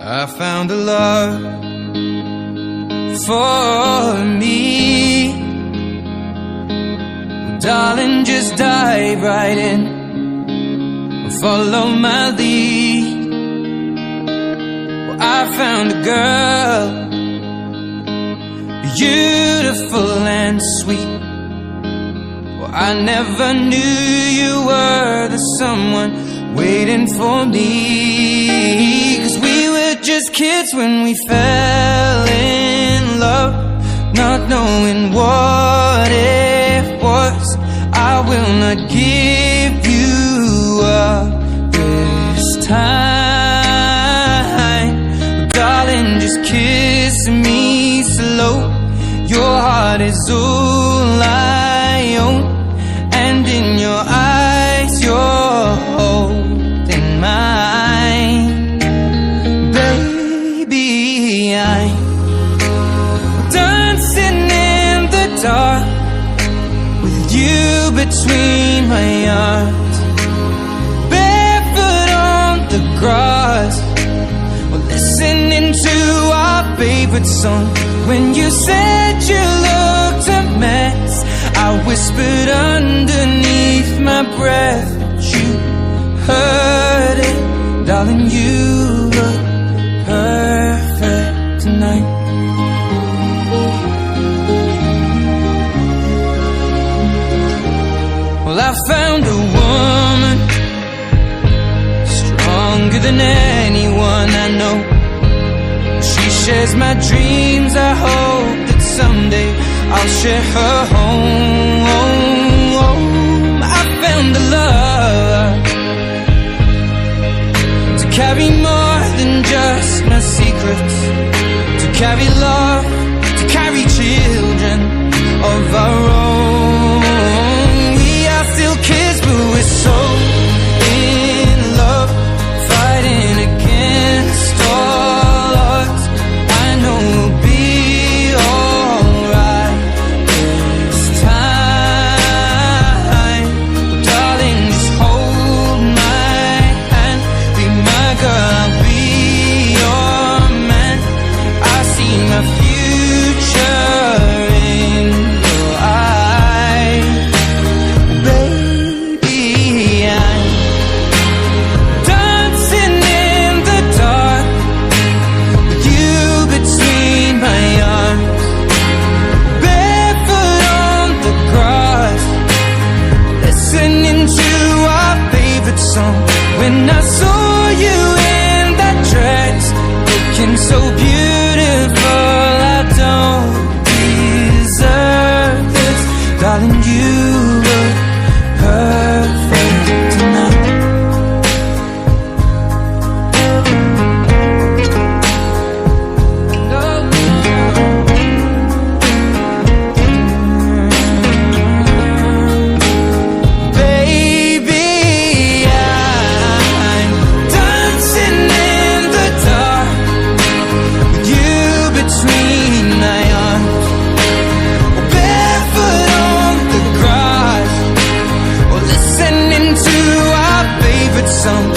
I found a love for me. Well, darling, just dive right in and follow my lead. Well, I found a girl, beautiful and sweet. Well, I never knew you were the someone waiting for me. 'Cause we were just kids when we fell in love, not knowing what it was. I will not give you up this time. But darling, just kiss me slow. Your heart is all I own, and in your eyes you're holding mine. Baby, I'm dancing in the dark with you between my arms, barefoot on the grass. We're listening to our favorite song. When you said you looked a mess, I whispered underneath my breath, but you heard it. Darling, you look perfect tonight. Well, I found a woman stronger than anyone I know. She shares my dreams. I hope that someday I'll share her home. I found a love to carry more than just my secrets, to carry love, to carry children of our own. We are still kids, but we're so in love, fighting against all odds. I know we'll be alright this time. But darling, just hold my hand, be my girl, I'll be your man. I see my future in your eyes. Baby, I'm dancing in the dark with you between my arms, barefoot on the grass, listening to our favorite song. When I saw you in that dress, looking so beautiful, I don't deserve this. Darling, you look perfect tonight. Baby, I'm dancing in the dark with you between my arms, barefoot on the grass, or listening to our favorite song.